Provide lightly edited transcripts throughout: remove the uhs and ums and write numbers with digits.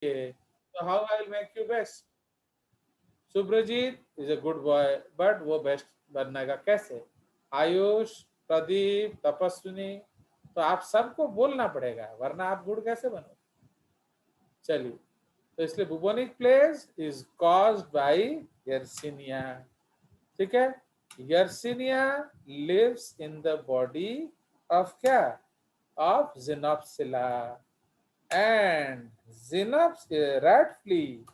So how I will make you best? Subrajit is a good boy but वो best बनने का कैसे? आयुष, प्रदीप, तपस्विनी, तो आप सबको बोलना पड़ेगा वरना आप गुड कैसे बनो? चलिए, तो इसलिए bubonic plague is caused by Yersinia. ठीक है, Yersinia lives in the body of क्या? Of Xenopsylla. And Xenops rat flea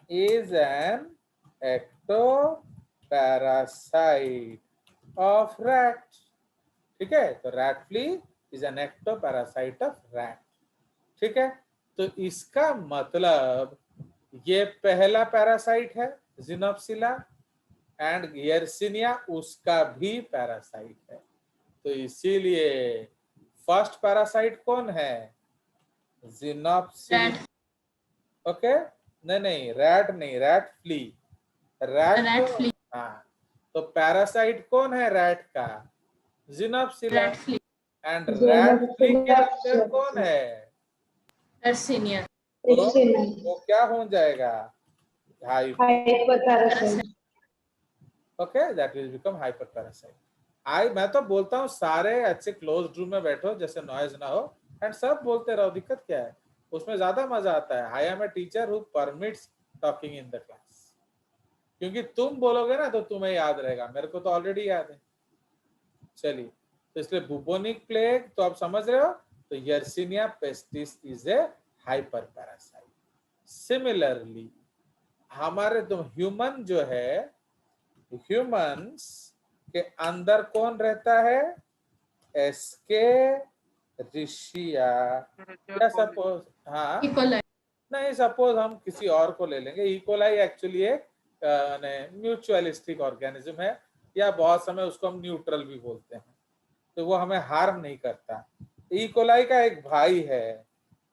is an ectoparasite of rat. ठीक है, तो rat flea is an ectoparasite of rat. ठीक है, तो इसका मतलब ये पहला पैरासाइट है जिनोप्सिला एंड यर्सिनिया उसका भी पैरासाइट है. तो इसीलिए फर्स्ट पैरासाइट कौन है? जिनोप्सिला. ओके, नहीं रैट नहीं, रैट फ्ली. Rat flea. हाँ, तो पैरासाइट कौन है रैट का? जिनोप्सिला. एंड रैट फ्ली के अंदर कौन है? यर्सिनिया. वो क्या हो जाएगा? Hyper. Okay, that will become hyper parasite. मैं तो बोलता हूँ सारे अच्छे क्लोज रूम में बैठो जैसे नॉइज ना हो एंड सब बोलते रहो. दिक्कत क्या है? उसमें ज्यादा मजा आता है. I am a teacher who permits talking in the class. क्योंकि तुम बोलोगे ना तो तुम्हें याद रहेगा, मेरे को तो ऑलरेडी याद है. चलिए, तो इसलिए बुबोनिक प्लेग तो आप समझ रहे हो. तो Yersinia pestis is a hyper parasite. Similarly हमारे तो ह्यूमन जो है, ह्यूमंस के अंदर कौन रहता है? एस्के रिशिया. या सपोज, हाँ नहीं, सपोज हम किसी और को ले लेंगे. इकोलाई एक्चुअली एक म्यूचुअलिस्टिक ऑर्गेनिज्म है, या बहुत समय उसको हम न्यूट्रल भी बोलते हैं, तो वो हमें हार्म नहीं करता. इकोलाई का एक भाई है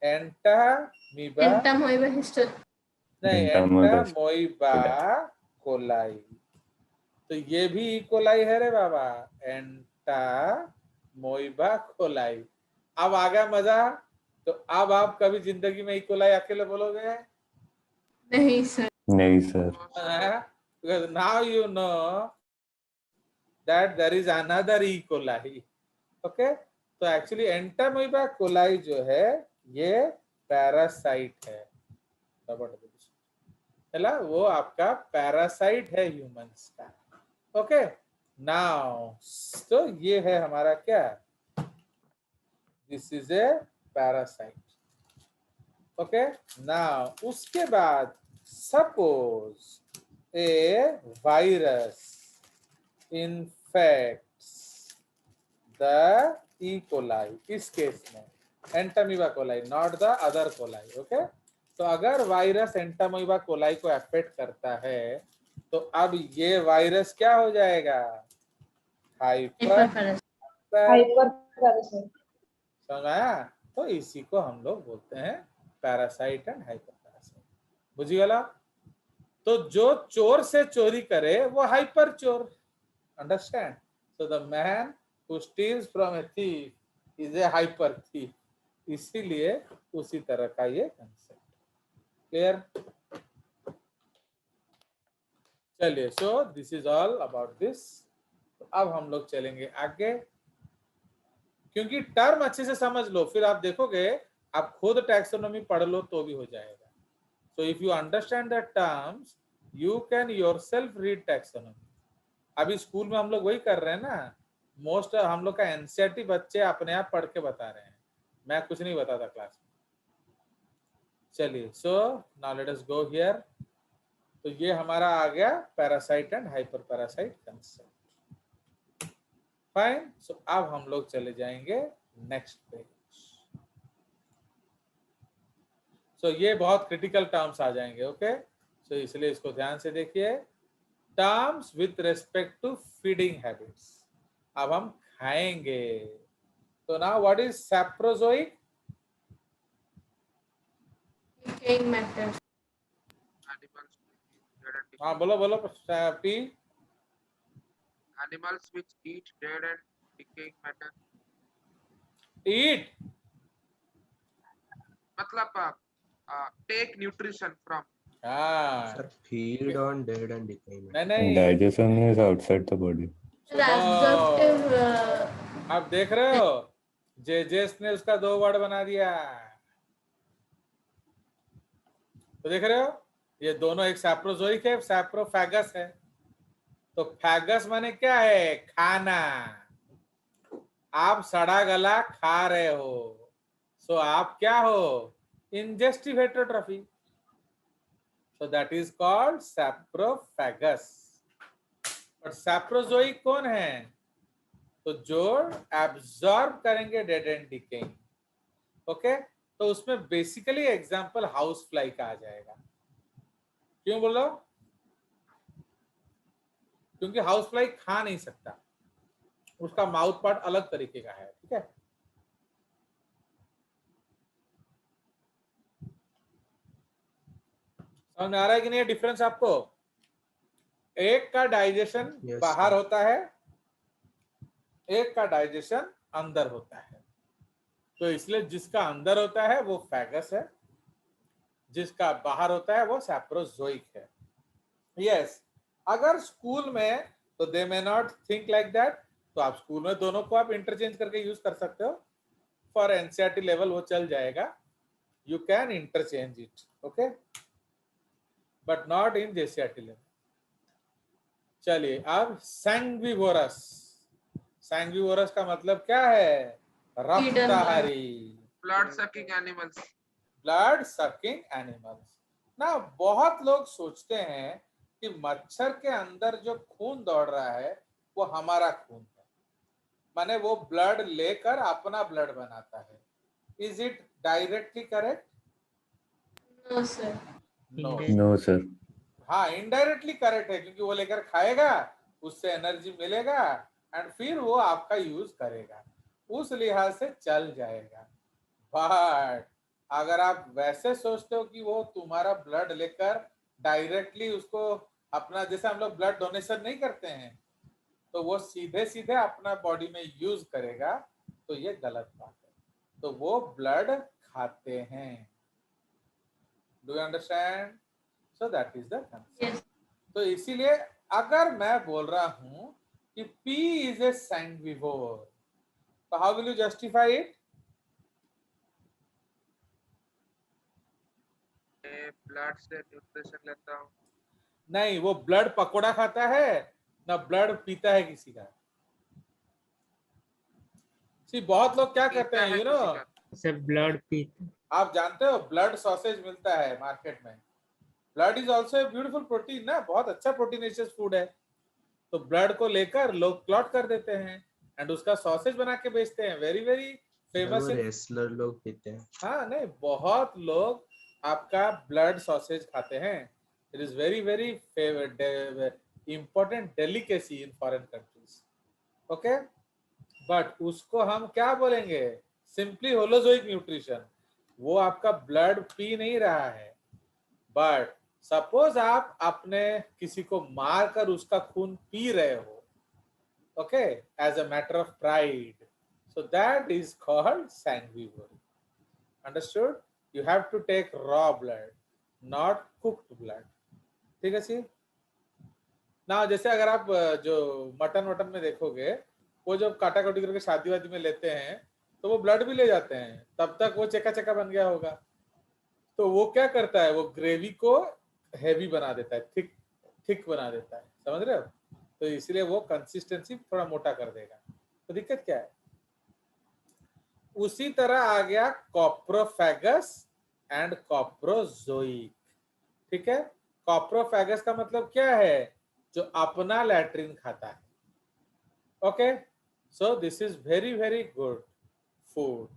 एंटामीबा. नहीं, एंटामोइबा कोलाई. तो ये भी इकोलाई है रे बाबा, एंटामोइबा कोलाई. अब आ गया मजा. तो अब आप कभी जिंदगी में इकोलाई अकेले बोलोगे? नहीं सर. नहीं sir. Because now you know that there is another E. coli. Okay? तो एक्चुअली एंटामोइबा कोलाई जो है ये पैरासाइट है. वो आपका पैरासाइट है ह्यूमंस का. ओके, नाउ तो ये है हमारा क्या? This is a parasite. Okay, now उसके बाद suppose A virus infects the E coli. इस केस में Entamoeba coli, not the other coli. Okay, तो अगर वायरस एंटामीबा कोलाई को अफेक्ट करता है तो अब ये वायरस क्या हो जाएगा? Hyper parasite. समझ आया? तो इसी को हम लोग बोलते हैं पैरासाइट एंड हाइपर पैरासाइट. बुझिएगा? तो जो चोर से चोरी करे वो हाइपर चोर. Understand? So the man who steels from a thief is a hyper thief. इसीलिए उसी तरह का ये कंसेप्ट. क्लियर? चलिए, सो this is all about this. तो अब हम लोग चलेंगे आगे, क्योंकि टर्म अच्छे से समझ लो, फिर आप देखोगे आप खुद टैक्सोनॉमी पढ़ लो तो भी हो जाएगा. So if you understand the terms you can yourself read taxonomy. अभी स्कूल में हम लोग वही कर रहे हैं ना. मोस्ट हम लोग का एनसीईआरटी बच्चे अपने आप पढ़ के बता रहे हैं, मैं कुछ नहीं बताता क्लास में. चलिए, so now let us go here. तो ये हमारा आ गया parasite and hyperparasite concept. Fine. So अब हम लोग चले जाएंगे नेक्स्ट पेज. सो ये बहुत क्रिटिकल टर्म्स आ जाएंगे. ओके, सो इसलिए इसको ध्यान से देखिए. Terms with respect to feeding habits. अब हम खाएंगे. तो now what is saprozoic? Decaying matter. हाँ बोलो बोलो. पी. Animals which eat dead and decaying matter. Eat. मतलब take nutrition from. हाँ Sir, feed on dead and decaying नहीं matter. नहीं Digestion is outside the body. Absorptive. आप देख रहे हो जेजेस ने उसका 2 वर्ड बना दिया, तो देख रहे हो ये दोनों एक सैप्रोजोइक है, सैप्रोफैगस है। तो फैगस माने क्या है? खाना। आप सड़ा गला खा रहे हो, सो आप क्या हो? Ingestive heterotrophy. So that is called saprophagous. और सैप्रोजोइक कौन है? तो जो एब्जॉर्ब करेंगे डेड एंड डिकेइंग। ओके, तो उसमें बेसिकली एग्जांपल हाउस फ्लाई का आ जाएगा। क्यों बोलो? क्योंकि हाउस फ्लाई खा नहीं सकता, उसका माउथ पार्ट अलग तरीके का है। ठीक है, समझ में आ रहा है कि नहीं डिफरेंस आपको? एक का डाइजेशन Yes, बाहर sir. होता है, एक का डाइजेशन अंदर होता है। तो इसलिए जिसका अंदर होता है वो फैगस है, जिसका बाहर होता है वो सैप्रोजोइक है। यस, अगर स्कूल में तो they may not think like that, तो आप स्कूल में दोनों को आप इंटरचेंज करके यूज कर सकते हो। फॉर एनसीईआरटी लेवल वो चल जाएगा, you can interchange it, okay, but not in JCERT level. चलिए अब सैंग्विवोरस। सैंग्विवोरस का मतलब क्या है? रक्तहारी, Blood sucking animals. Blood sucking animals ना। बहुत लोग सोचते हैं कि मच्छर के अंदर जो खून दौड़ रहा है वो हमारा खून है, माने वो ब्लड लेकर अपना ब्लड बनाता है। Is it directly correct? No, sir. No. No, sir. हाँ, इनडायरेक्टली करेक्ट है, क्योंकि वो लेकर खाएगा, उससे एनर्जी मिलेगा एंड फिर वो आपका यूज करेगा, उस लिहाज से चल जाएगा। बट अगर आप वैसे सोचते हो कि वो तुम्हारा ब्लड लेकर डायरेक्टली उसको अपना, जैसे हम लोग ब्लड डोनेशन नहीं करते हैं, तो वो सीधे सीधे अपना बॉडी में यूज करेगा, तो ये गलत बात है। तो वो ब्लड खाते हैं। Do you understand? So that is the concept. Yes. तो इसीलिए अगर मैं बोल रहा हूं कि P इज ए सैंग्विवोर, तो how will you justify it? Blood से न्यूट्रिशन लेता हूँ। नहीं, वो ब्लड पकोड़ा खाता है ना, ब्लड पीता है किसी का। सी बहुत लोग क्या करते हैं, यू नो, सब ब्लड पीते। आप जानते हो ब्लड सॉसेज मिलता है मार्केट में। Blood is also a beautiful protein ना, बहुत अच्छा प्रोटीनेशियस फूड है। तो ब्लड को लेकर लोग क्लॉट कर देते हैं एंड उसका सॉसेज बना के बेचते हैं। वेरी वेरी Sir, फेमस वो है। रेसलर लोग पीते हैं। हाँ नहीं, बहुत लोग आपका ब्लड सॉसेज खाते हैं। It is very very important delicacy in foreign countries. Okay, but उसको हम क्या बोलेंगे? Simply holozoic nutrition. वो आपका ब्लड पी नहीं रहा है, बट सपोज आप अपने किसी को मारकर उसका खून पी रहे हो, okay, as a matter of pride, so that is called sanguivory. Understood? You have to take raw blood, not cooked blood. ठीक है सी ना? जैसे अगर आप जो मटन वटन में देखोगे, वो जब काटा काटी करके शादी वादी में लेते हैं, तो वो ब्लड भी ले जाते हैं, तब तक वो चेका चेका बन गया होगा। तो वो क्या करता है? वो ग्रेवी को हैवी बना देता है, थिक थिक बना देता है, समझ रहे हो? तो इसलिए वो कंसिस्टेंसी थोड़ा मोटा कर देगा। तो दिक्कत क्या है? उसी तरह आ गया कॉप्रोफैगस एंड कॉप्रोजोइक। ठीक है, कॉप्रोफैगस का मतलब क्या है? जो अपना लैट्रिन खाता है। Okay, so this is very very good food.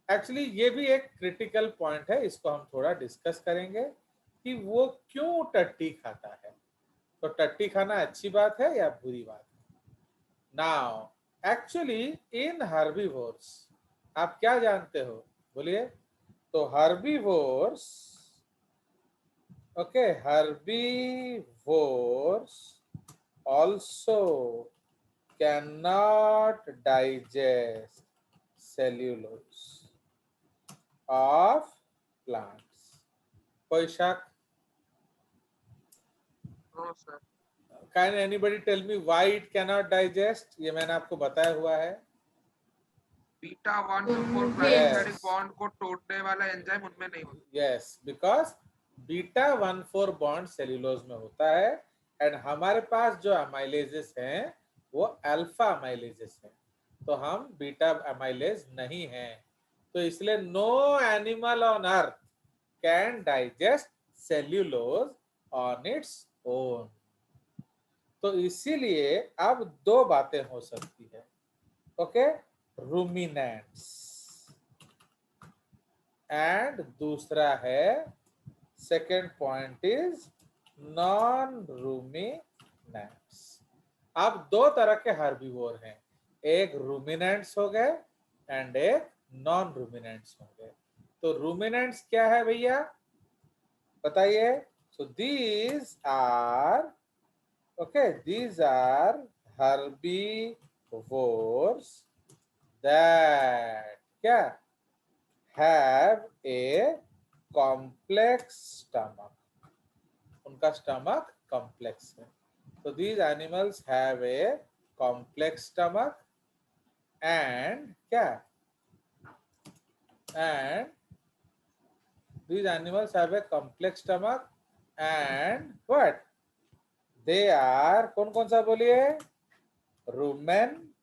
Actually ये भी एक क्रिटिकल पॉइंट है, इसको हम थोड़ा डिस्कस करेंगे कि वो क्यों टट्टी खाता है। तो टट्टी खाना अच्छी बात है या बुरी बात है? नाउ एक्चुअली इन हर्बीवोर्स आप क्या जानते हो? बोलिए। तो herbivores, okay, herbivores also cannot digest cellulose of plants. कोई शक? No sir. Can anybody tell me why it cannot digest? ये मैंने आपको बताया हुआ है. Beta 1 to 4 Yes. Glycosidic bond को तोड़ने वाला एंजाइम उनमें नहीं होता. Yes, because beta 1,4 bond cellulose में होता है एंड हमारे पास जो अमाइलेजेस हैं वो अल्फा अमाइलेजेस हैं, तो हम बीटा अमाइलेज नहीं हैं, तो इसलिए no animal on earth can digest cellulose on its own. तो इसीलिए अब दो बातें हो सकती है. ओके, रूमिनेंट्स एंड दूसरा है second point is non ruminants. अब दो तरह के हर्बीवोर हैं, एक रूमिनेंट्स हो गए एंड एक नॉन रूमिनेंट्स हो गए. तो रूमिनेंट्स क्या है भैया बताइए? So these are herbivores that क्या have a complex stomach. उनका स्टमक कॉम्प्लेक्स है. So these animals have a complex stomach and क्या? And these animals have a complex stomach and what? They are कौन कौन सा बोलिए? Rumen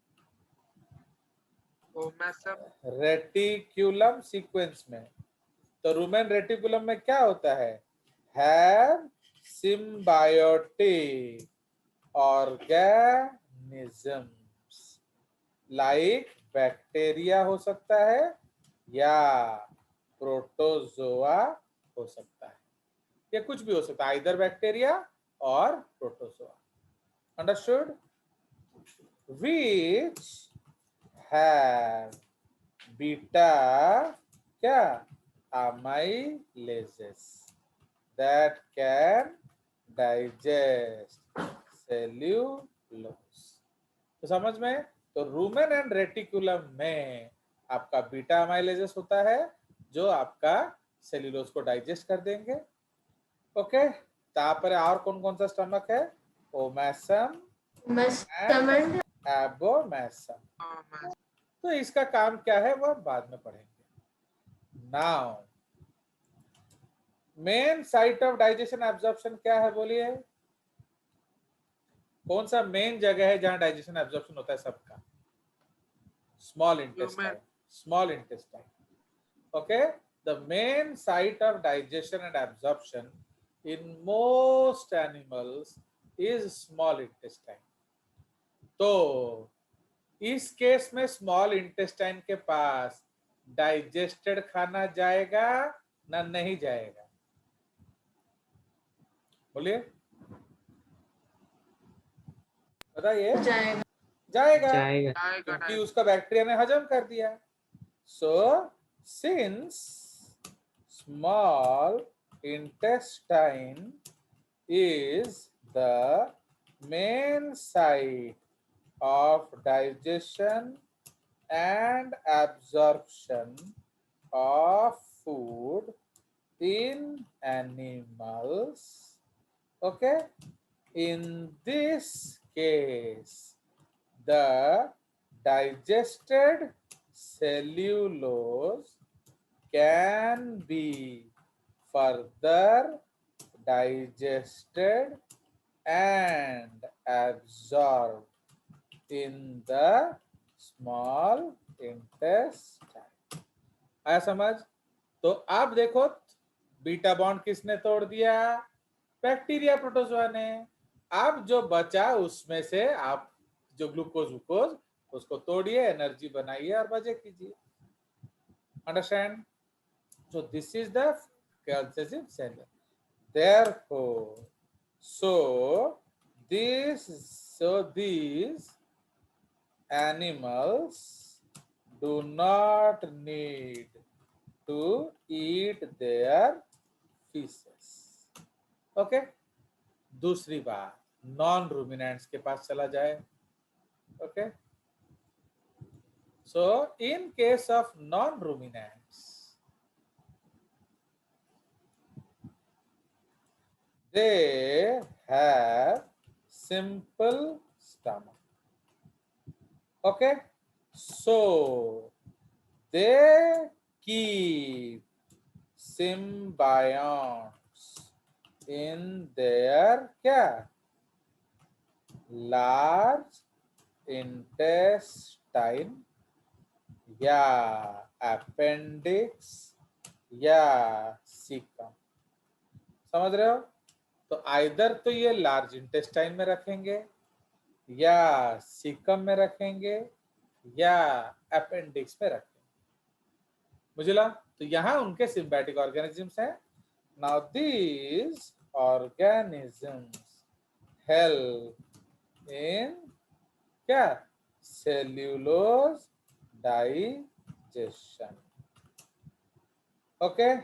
omasum. रेटिकुलम सीक्वेंस में. तो रुमेन रेटिकुलम में क्या होता है? Have symbiotic organisms like bacteria हो सकता है या प्रोटोजोआ हो सकता है, या कुछ भी हो सकता है, इधर बैक्टीरिया और protozoa. Understood? which have beta क्या amylases that can digest cellulose. तो समझ में? तो रूमेन एंड रेटिकुलम में आपका बीटा अमाइलेजेस होता है जो आपका सेल्यूलोज को डाइजेस्ट कर देंगे. ओके, तापर और कौन कौन सा स्टमक है? Omasum Mustard. एबोमेसम. तो इसका काम क्या है वो बाद में पढ़ेंगे. Now main site of digestion absorption क्या है बोलिए? कौन सा मेन जगह है जहां डाइजेशन एब्जॉर्प्शन होता है सबका? Small intestine. Small intestine. Okay, the main site of digestion and absorption in most animals is small intestine. तो इस केस में स्मॉल इंटेस्टाइन के पास डाइजेस्टेड खाना जाएगा ना नहीं जाएगा? बोलिए, बताइए. जाएगा. जाएगा जाएगा. क्योंकि उसका बैक्टीरिया ने हजम कर दिया. So since small intestine is the main site of digestion and absorption of food in animals. Okay, in this case the digested cellulose can be further digested and absorbed in the small intestine. आया समझ? तो अब देखो beta bond किसने तोड़ दिया? Bacteria protozoa ने. अब जो बचा उसमें से आप जो ग्लूकोज ग्लूकोज उसको तोड़िए, एनर्जी बनाइए और मजे कीजिए. Understand? So this is the concessive cell. Therefore, these animals do not need to eat their feces. Okay, दूसरी बात नॉन रूमिनेंट्स के पास चला जाए. Okay, so in case of non ruminants they have simple stomach. Okay, so they keep symbionts in their क्या large intestine या appendix या caecum. समझ रहे हो? तो आइदर तो ये लार्ज इंटेस्टाइन में रखेंगे या सीकम में रखेंगे या अपेंडिक्स में रखेंगे. बुझला? तो यहाँ उनके सिम्बायोटिक ऑर्गेनिजम्स हैं. Now these organisms help in क्या सेल्यूलोज डाइजेशन. ओके,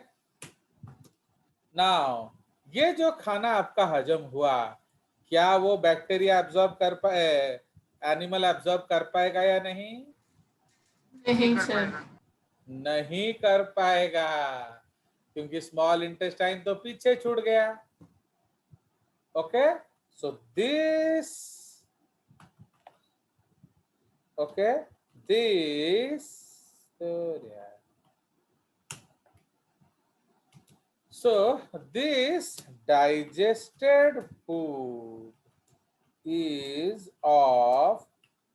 नाउ ये जो खाना आपका हजम हुआ, क्या वो बैक्टीरिया एब्जॉर्ब कर पाए, एनिमल एब्जॉर्ब कर पाएगा या नहीं? नहीं कर सर. पाएगा। नहीं कर पाएगा, क्योंकि स्मॉल इंटेस्टाइन तो पीछे छूट गया. Okay, so this so this digested food is of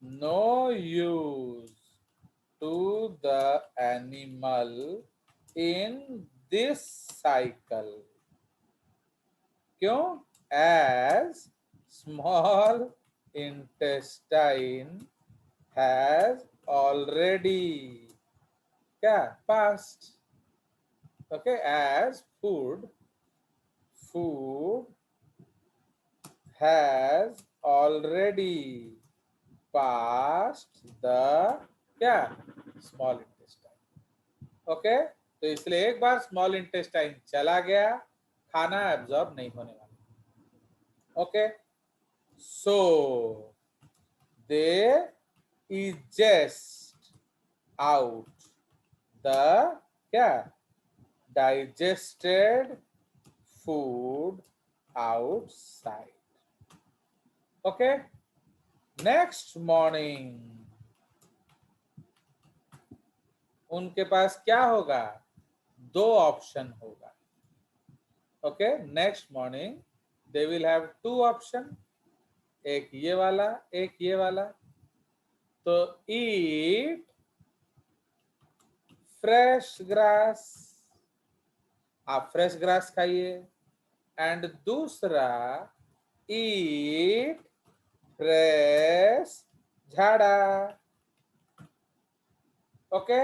no use to the animal in this cycle. क्यों? As small intestine has already क्या passed. Okay, as food has already passed the क्या small intestine. Okay, तो इसलिए एक बार small intestine चला गया, खाना absorb नहीं होने वाला. Okay, so they ingest out the क्या digested food outside. Okay, next morning उनके पास क्या होगा? दो ऑप्शन होगा. Okay, next morning they will have two option, एक ये वाला एक ये वाला. तो ईट फ्रेश ग्रास, आप फ्रेश ग्रास खाइए. एंड दूसरा ईट फ्रेश झाड़ा. ओके,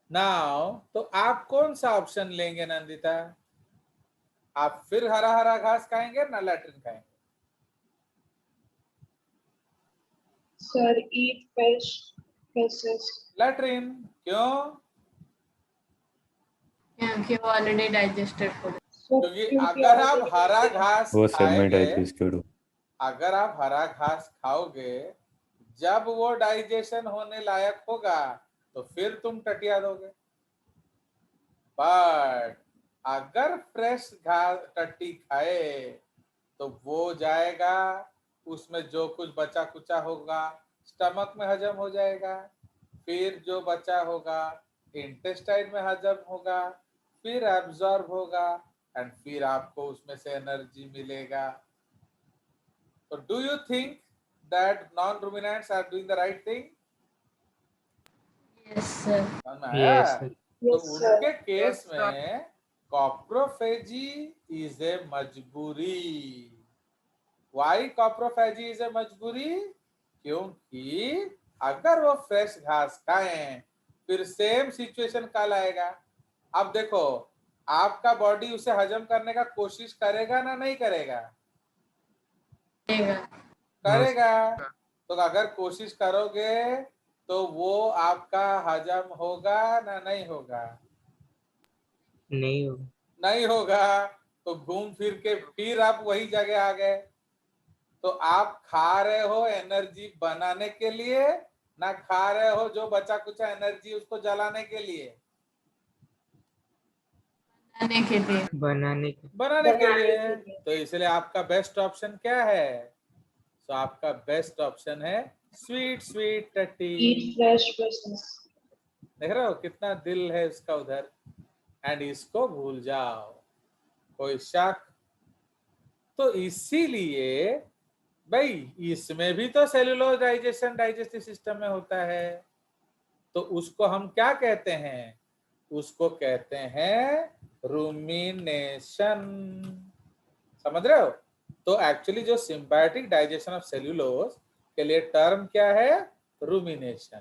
नाउ तो आप कौन सा ऑप्शन लेंगे नंदिता? आप फिर हरा हरा घास खाएंगे ना लैट्रिन खाएंगे? सर ईट फ्रेश लैट्रिन. क्यों? क्योंकि वो ऑलरेडी डाइजेस्टेड फूड. क्योंकि अगर आप हरा घास वो सब में खाएंगे, डाइजेस्टेड हो. अगर आप हरा घास खाओगे, जब वो डाइजेशन होने लायक होगा तो फिर तुम टटिया दोगे. बट अगर फ्रेश घास टट्टी खाए तो वो जाएगा, उसमें जो कुछ बचा कुचा होगा स्टमक में हजम हो जाएगा, फिर जो बचा होगा इंटेस्टाइन में हजम होगा, फिर एब्जॉर्ब होगा एंड फिर आपको उसमें से एनर्जी मिलेगा. तो do you think that non ruminants are doing the right thing? Yes sir. समझ में आया? Yes, sir. तो Yes, sir. उनके केस Yes, sir. में कॉप्रोफेजी इज ए मजबूरी. वाई कॉप्रोफेजी इज ए मजबूरी? क्योंकि अगर वो फ्रेश घास खाएं फिर सेम सिचुएशन कल आएगा. अब देखो, आपका बॉडी उसे हजम करने का कोशिश करेगा ना नहीं करेगा? करेगा. तो अगर कोशिश करोगे तो वो आपका हजम होगा ना नहीं होगा? नहीं हो. नहीं होगा. तो घूम फिर के फिर आप वही जगह आ गए. तो आप खा रहे हो एनर्जी बनाने के लिए, ना खा रहे हो जो बचा कुचा एनर्जी उसको जलाने के लिए? बनाने के लिए। बनाने के बनाने के बनाने लिए। के लिए। तो इसलिए आपका बेस्ट ऑप्शन क्या है? तो आपका बेस्ट ऑप्शन है स्वीट स्वीट टट्टी। Eat fresh veggies. देख रहे हो कितना दिल है उसका उधर। एंड इसको भूल जाओ, कोई शक? तो इसीलिए भाई इसमें भी तो सेलुलोज डाइजेशन डाइजेस्टिव सिस्टम में होता है। तो उसको हम क्या कहते हैं? उसको कहते हैं रूमिनेशन। समझ रहे हो? तो एक्चुअली जो सिम्बायोटिक डाइजेशन ऑफ सेल्यूलोज के लिए टर्म क्या है? रूमिनेशन।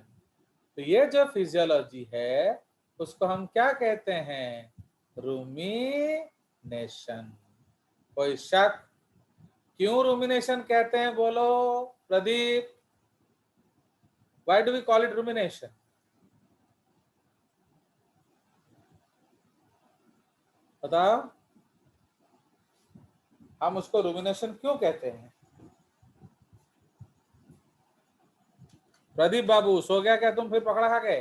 तो ये जो फिजियोलॉजी है उसको हम क्या कहते हैं? रूमिनेशन। कोई शक? क्यों रूमिनेशन कहते हैं? बोलो Pradeep. Why do we call it rumination? बताओ, हम उसको रूमिनेशन क्यों कहते हैं? प्रदीप बाबू सो गया क्या तुम? फिर पकड़ा खा गए?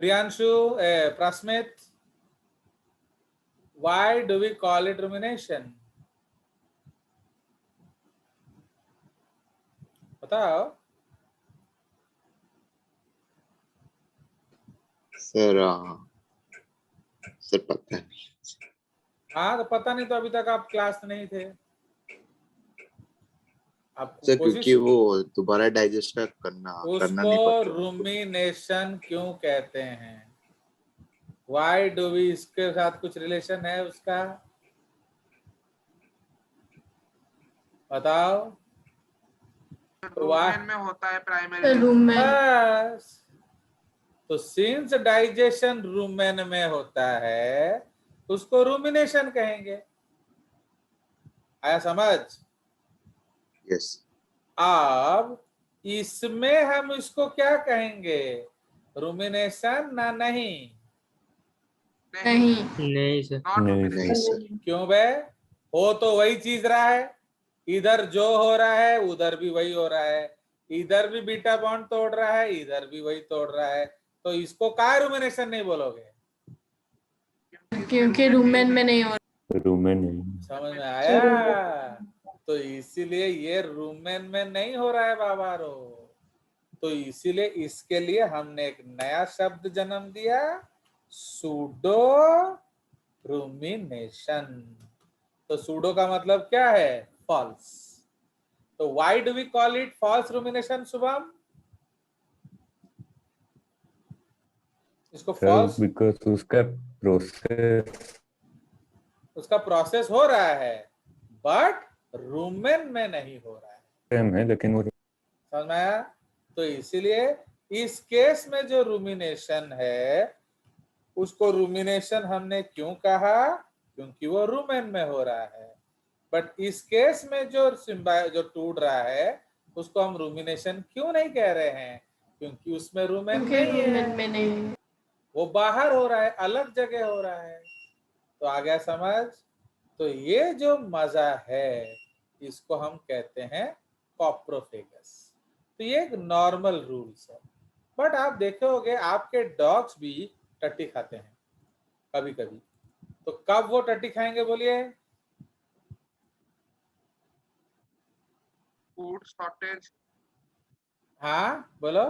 Priyanshu, Prasmit, why do we call it rumination? बताओ। सर पता नहीं। हाँ तो पता नहीं तो अभी तक आप क्लास में नहीं थे। आप सर कोशिश, क्योंकि वो दोबारा डाइजेस्ट करना नहीं उसको पड़ता। रूमिनेशन क्यों कहते हैं? Why do we, इसके साथ कुछ रिलेशन है उसका? बताओ। रूमेन में होता है तो प्राइमरी। रूम में बस। तो सिंस डाइजेशन रूमेन में होता है उसको रूमिनेशन कहेंगे। आया समझ? यस। अब इसमें हम इसको क्या कहेंगे? रूमिनेशन ना नहीं? नहीं। नहीं सर। नॉन नहीं रूमिनेशन। नहीं सर। क्यों बे? हो तो वही चीज रहा है। इधर जो हो रहा है उधर भी वही हो रहा है। इधर भी बीटा बॉन्ड तोड़ रहा है, इधर भी वही तोड़ रहा है। तो इसको का रूमिनेशन नहीं बोलोगे? क्योंकि रूमेन में नहीं हो रूम में नहीं। समझ में आया? तो इसीलिए ये रूमेन में नहीं हो रहा है बाबा रो। तो इसीलिए इसके लिए हमने एक नया शब्द जन्म दिया, सूडो रूमिनेशन। तो सूडो का मतलब क्या है? फॉल्स। तो why do we call it false rumination Shubham? इसको सर फॉल्स, बिकॉज उसका प्रोसेस उसका प्रोसेस हो रहा है बट रूमेन में नहीं हो रहा है। सेम है लेकिन वो समझ में आया? तो इसीलिए इस केस में जो रूमिनेशन है उसको रूमिनेशन हमने क्यों कहा? क्योंकि वो रूमेन में हो रहा है। बट इस केस में जो जो टूट रहा है उसको हम रूमिनेशन क्यों नहीं कह रहे हैं? क्योंकि उसमें रूमेन क्योंकि नहीं रूमेन है, में नहीं। वो बाहर हो रहा है, अलग जगह हो रहा है। तो आ गया समझ? तो ये जो मजा है इसको हम कहते हैं कॉप्रोफेगस। तो ये एक नॉर्मल रूल्स है। बट आप देखोगे आपके डॉग्स भी टट्टी खाते हैं कभी कभी। तो कब वो टट्टी खाएंगे बोलिए? Food shortage. हाँ बोलो।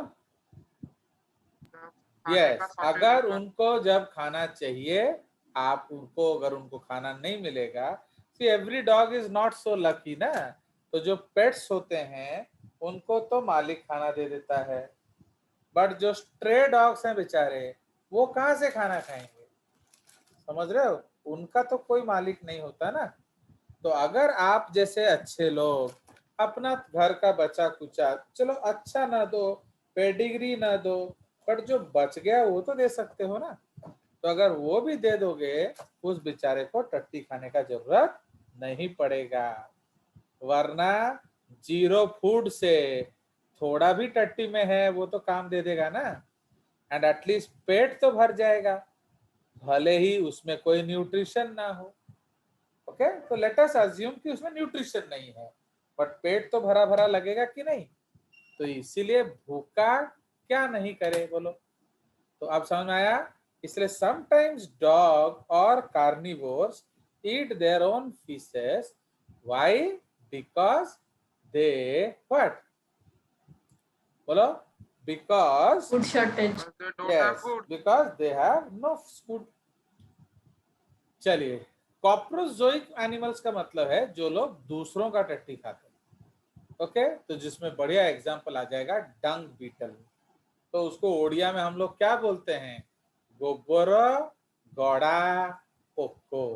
यस, अगर उनको जब खाना चाहिए, आप उनको अगर उनको खाना नहीं मिलेगा, see every dog is not so lucky ना। तो जो पेट्स होते हैं उनको तो मालिक खाना दे देता है, बट जो स्ट्रे डॉग्स हैं बेचारे वो कहाँ से खाना खाएंगे? समझ रहे हो? उनका तो कोई मालिक नहीं होता ना। तो अगर आप जैसे अच्छे लोग अपना घर का बचा कुचा, चलो अच्छा ना दो, पेडिग्री ना दो, बट जो बच गया वो तो दे सकते हो ना। तो अगर वो भी दे दोगे उस बेचारे को टट्टी खाने का जरूरत नहीं पड़ेगा। वरना जीरो फूड से थोड़ा भी टट्टी में है वो तो काम दे देगा ना। एंड एटलीस्ट पेट तो भर जाएगा, भले ही उसमें कोई न्यूट्रिशन ना हो। ओके, तो लेट अस अज्यूम कि उसमें न्यूट्रिशन नहीं है बट पेट तो भरा भरा लगेगा कि नहीं? तो इसीलिए भूखा क्या नहीं करे, बोलो। तो अब समझ में आया। इसलिए समटाइम्स डॉग और carnivores eat their own faeces. Why? Because they what, बोलो, because food shortage. They don't have yes, food. because they have no food. चलिए, कॉप्रोजोइक एनिमल्स का मतलब है जो लोग दूसरों का टट्टी खाते हैं। ओके, तो जिसमें बढ़िया एग्जांपल आ जाएगा डंग बीटल। तो उसको ओडिया में हम लोग क्या बोलते हैं? गोबर गौड़ा पोको।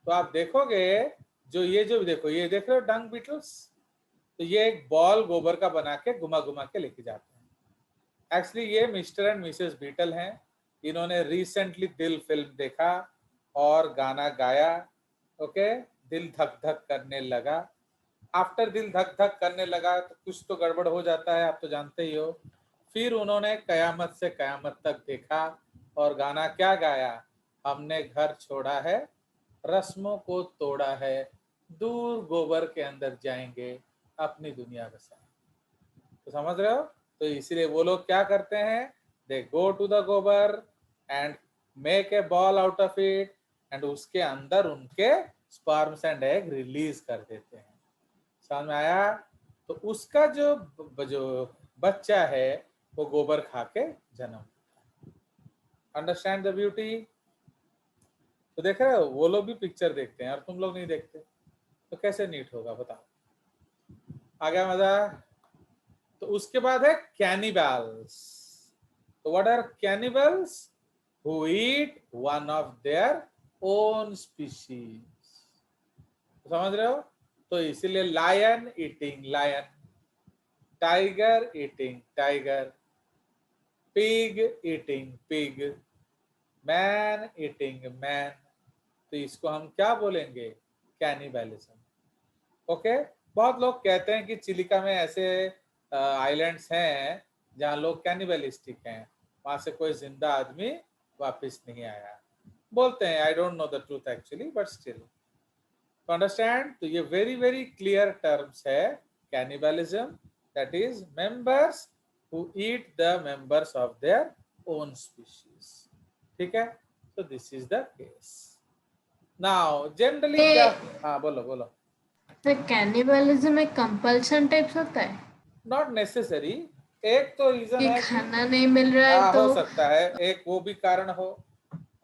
तो आप देखोगे जो देखो, ये देख रहे हो डंग बीटल्स, तो ये एक बॉल गोबर का बना के घुमा घुमा के लेके जाते हैं। एक्चुअली ये मिस्टर एंड मिसेस बीटल हैं। इन्होंने रिसेंटली दिल फिल्म देखा और गाना गाया। ओके, दिल धक धक करने लगा। आफ्टर दिल धक धक करने लगा तो कुछ तो गड़बड़ हो जाता है, आप तो जानते ही हो। फिर उन्होंने कयामत से कयामत तक देखा और गाना क्या गाया? हमने घर छोड़ा है, रस्मों को तोड़ा है, दूर गोबर के अंदर जाएंगे, अपनी दुनिया बसाएंगे। तो समझ रहे हो? तो इसीलिए वो लोग क्या करते हैं? दे गो टू द गोबर and make a ball out of it, and उसके अंदर उनके स्पर्म्स एंड एग रिलीज कर देते हैं। समझ में आया? तो उसका जो बच्चा है वो गोबर खा के जन्म। Understand the beauty? तो देख रहे हो, वो लोग भी पिक्चर देखते हैं और तुम लोग नहीं देखते, तो कैसे नीट होगा बताओ? आ गया मजा? तो उसके बाद है कैनिबल्स। तो what are cannibals? Who eat one of their own species. समझ रहे हो? तो इसीलिए lion eating lion, tiger eating tiger, pig eating pig, man eating man. तो इसको हम क्या बोलेंगे? कैनिबलिज्म। ओके, बहुत लोग कहते हैं कि चिलिका में ऐसे आइलैंड्स हैं जहाँ लोग कैनिबलिस्टिक हैं, वहां से कोई जिंदा आदमी वापस नहीं आया, बोलते हैं। I don't know the truth actually, but still to understand. तो ये वेरी वेरी क्लियर टर्म्स है cannibalism, that is members who eat the members of their own species. ठीक है, तो this is the case. Now generally क्या, हाँ बोलो बोलो। तो कैनिबलिज्म एक कंपल्शन टाइप्स होता है नॉट नेसेसरी। एक तो रीजन कि है खाना नहीं मिल रहा है तो हो सकता है एक वो भी कारण हो।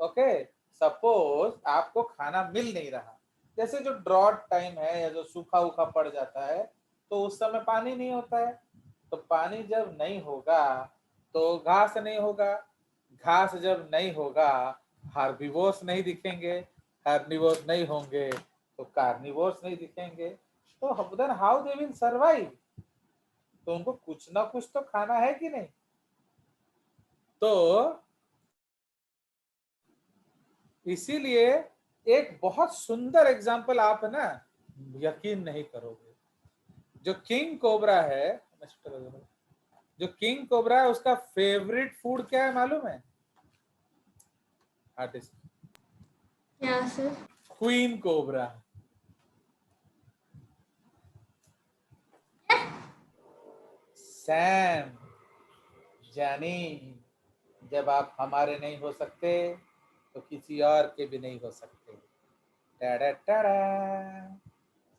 ओके, सपोज आपको खाना मिल नहीं रहा, जैसे जो ड्रॉट टाइम है या जो सूखा उखा पड़ जाता है, तो उस समय पानी नहीं होता है। तो पानी जब नहीं होगा तो घास नहीं होगा, घास जब नहीं होगा हार्बिवोर्स नहीं दिखेंगे, हार्निवोर्स नहीं होंगे तो कार्निवोर्स नहीं दिखेंगे। तो then how they will survive? तो उनको कुछ ना कुछ तो खाना है कि नहीं? तो इसीलिए एक बहुत सुंदर एग्जांपल आप ना यकीन नहीं करोगे, जो किंग कोबरा है, जो किंग कोबरा है उसका फेवरेट फूड क्या है मालूम है? आर्टिस्ट, क्या सर? Queen cobra. सैम, जानी, जब आप हमारे नहीं हो सकते तो किसी और के भी नहीं हो सकते। टाडा टाडा,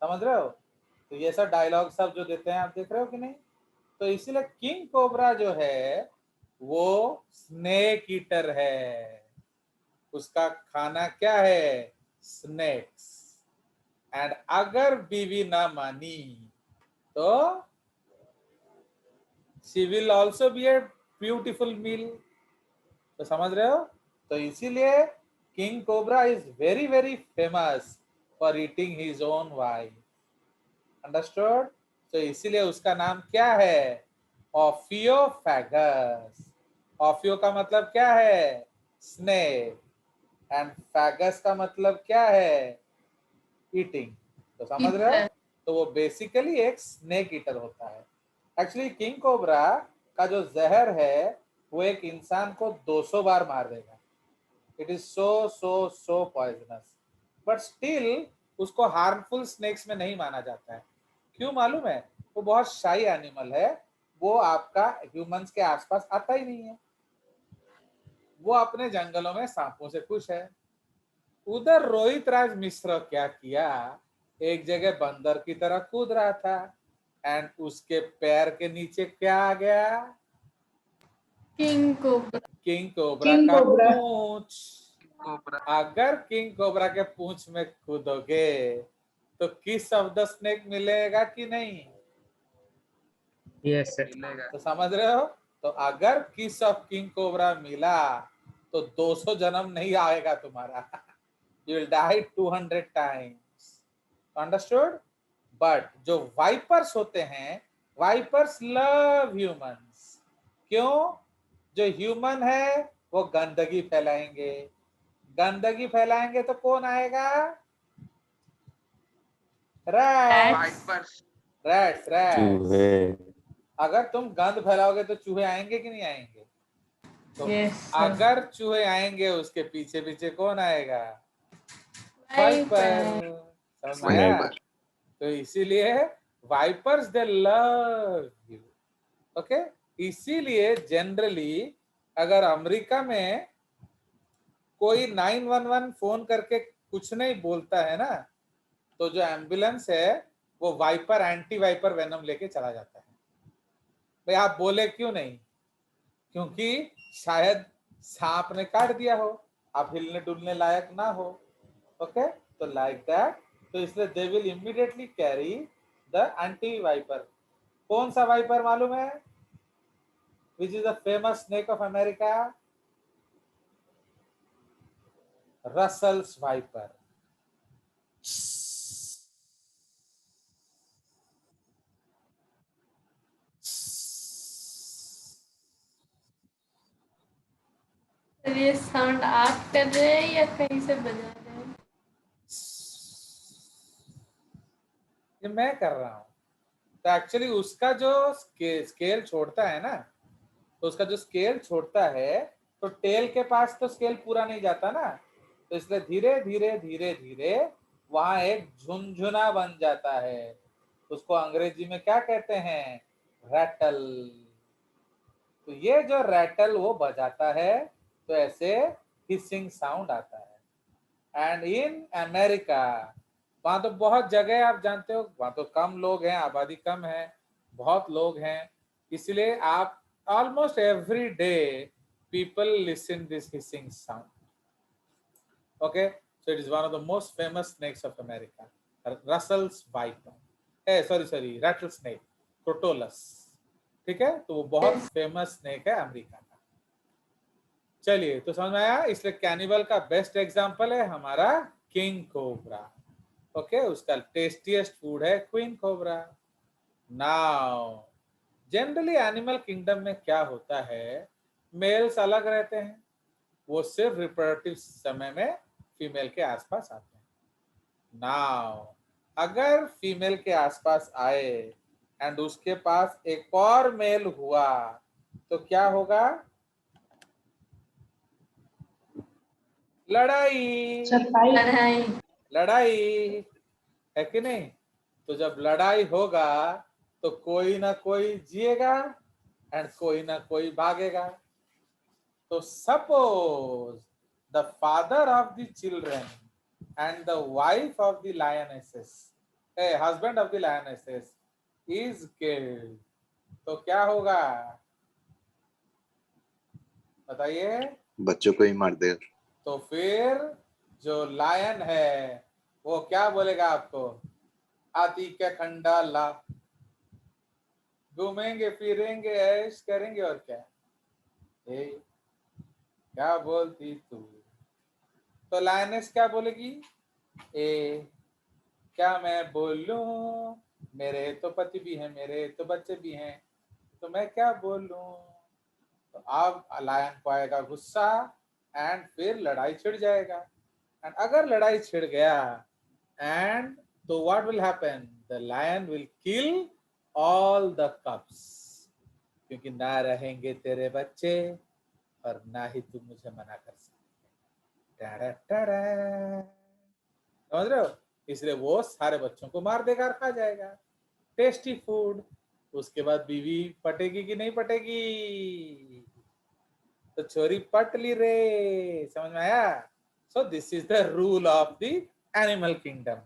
समझ रहे हो? तो ये सब डायलॉग सब जो देते हैं आप देख रहे हो कि नहीं? तो इसीलिए किंग कोबरा जो है वो स्नेक ईटर है। उसका खाना क्या है? स्नेक्स। एंड अगर बीवी ना मानी तो she will also be a beautiful meal. तो समझ रहे हो? तो इसीलिए king cobra is very very famous for eating his own wife. Understood? तो इसीलिए उसका नाम क्या है? ऑफियोफैगस। ऑफियो का मतलब क्या है? स्नेक, एंड फैगस का मतलब क्या है? ईटिंग। तो समझ रहे हो? तो वो बेसिकली एक स्नेक ईटर होता है। एक्चुअली किंग कोबरा का जो जहर है वो एक इंसान को 200 बार मार देगा। It is so so so poisonous, but still उसको हार्मफुल स्नेक्स में नहीं माना जाता है। क्यों मालूम है? वो बहुत शाई एनिमल है, वो आपका ह्यूमंस के आसपास आता ही नहीं है, वो अपने जंगलों में सांपों से खुश है। उधर रोहित राज मिश्र क्या किया, एक जगह बंदर की तरह कूद रहा था एंड उसके पैर के नीचे क्या आ गया, king cobra. King cobra King का cobra. पूंछ। कोबरा अगर किंग कोबरा के पूंछ में कूदोगे तो किस ऑफ द स्नेक मिलेगा कि नहीं, Yes, sir. मिलेगा। तो समझ रहे हो। तो अगर किस ऑफ किंग कोबरा मिला तो 200 जन्म नहीं आएगा तुम्हारा, you will die 200 times, understood। But जो वाइपर्स होते हैं, वाइपर्स लव ह्यूमंस। क्यों, जो ह्यूमन है वो गंदगी फैलाएंगे, गंदगी फैलाएंगे तो कौन आएगा, रैट्स, वाइपर्स रैट्स रैट्स। चूहे। अगर तुम गंद फैलाओगे तो चूहे आएंगे कि नहीं आएंगे, तो Yes, sir. अगर चूहे आएंगे उसके पीछे पीछे कौन आएगा, Viper. वाइपर। समझ में आया? वाइपर। तो इसीलिए vipers they love you, okay. इसीलिए जनरली अगर अमेरिका में कोई 911 फोन करके कुछ नहीं बोलता है ना, तो जो एम्बुलेंस है वो वाइपर, एंटी वाइपर वेनम लेके चला जाता है। भाई आप बोले क्यों नहीं, क्योंकि शायद सांप ने काट दिया हो, आप हिलने डुलने लायक ना हो, ओके। तो लाइक दैट, तो इसलिए they will immediately carry the anti viper. कौन सा वाइपर मालूम है, which is the famous snake of America, Russell's viper. Sir ये साउंड आप कर रहे हैं या कहीं से बजा रहे हैं? ये मैं कर रहा हूँ। तो एक्चुअली उसका जो स्केल छोड़ता है ना, तो उसका जो स्केल छोड़ता है तो टेल के पास तो स्केल पूरा नहीं जाता ना, तो इसलिए धीरे धीरे धीरे धीरे वहां एक झुनझुना बन जाता है। उसको अंग्रेजी में क्या कहते हैं, रैटल। तो ये जो रैटल वो बजाता है तो ऐसे हिसिंग साउंड आता है। एंड इन अमेरिका, वहां तो बहुत जगह आप जानते हो, वहां तो कम लोग हैं, आबादी कम है, बहुत लोग हैं, इसलिए आप almost every day people listen this hissing sound, okay। So it is one of the most famous snakes of America, Russell's viper, sorry rattlesnake, Crotalus, ठीक है। तो वो बहुत फेमस स्नेक है अमेरिका का। चलिए, तो समझ में आया। इसलिए कैनिबल का बेस्ट एग्जांपल है हमारा किंग कोबरा, ओके। उसका टेस्टीएस्ट फूड है queen cobra. Now generally animal kingdom में क्या होता है, मेल्स अलग रहते हैं, वो सिर्फ रिप्रोडक्टिव समय में फीमेल के आसपास आते हैं। नाउ अगर फीमेल के आसपास आए एंड उसके पास एक और मेल हुआ तो क्या होगा, लड़ाई, Sir, fight. लड़ाई। लड़ाई है कि नहीं। तो जब लड़ाई होगा तो कोई ना कोई जिएगा एंड कोई ना कोई भागेगा। तो suppose the father of the children and the wife of the lionesses, husband of the lionesses is killed, तो क्या होगा बताइए। बच्चों को ही मार देगा। तो फिर जो लायन है वो क्या बोलेगा आपको, आती के खंडाला, घूमेंगे फिरेंगे ऐश करेंगे और क्या, क्या बोलती तू। तो लायनेस क्या बोलेगी, क्या मैं बोलूं, मेरे तो पति भी हैं, मेरे तो बच्चे भी हैं, तो मैं क्या बोलूं। तो अब लायन को आएगा गुस्सा एंड फिर लड़ाई छिड़ जाएगा। एंड अगर लड़ाई छिड़ गया एंड तो what will happen, the lion will kill all the cubs, क्योंकि ना रहेंगे तेरे बच्चे और ना ही तुम मुझे मना कर सकते। समझ रहे हो, इसलिए वो सारे बच्चों को मार देगा और खा जाएगा। टेस्टी फूड, उसके बाद बीवी पटेगी कि नहीं पटेगी, तो छोरी पट ली रे, समझ में आया। सो this is the rule of the animal kingdom,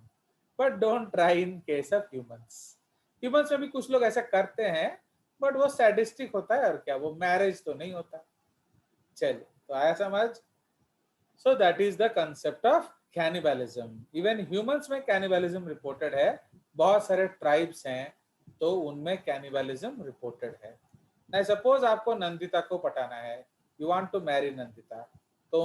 but don't try in case of humans. Humans में भी कुछ लोग ऐसा करते हैं, बट वो सैडिस्टिक होता है और क्या, वो मैरिज तो नहीं होता। चलिए, तो आया समझ। सो that is the concept of cannibalism. Even humans में कैनिबलिज्म रिपोर्टेड है, बहुत सारे ट्राइब्स हैं तो उनमें कैनिबलिज्म रिपोर्टेड है। ना सपोज आपको नंदिता को पटाना है, you want to marry Nandita, तो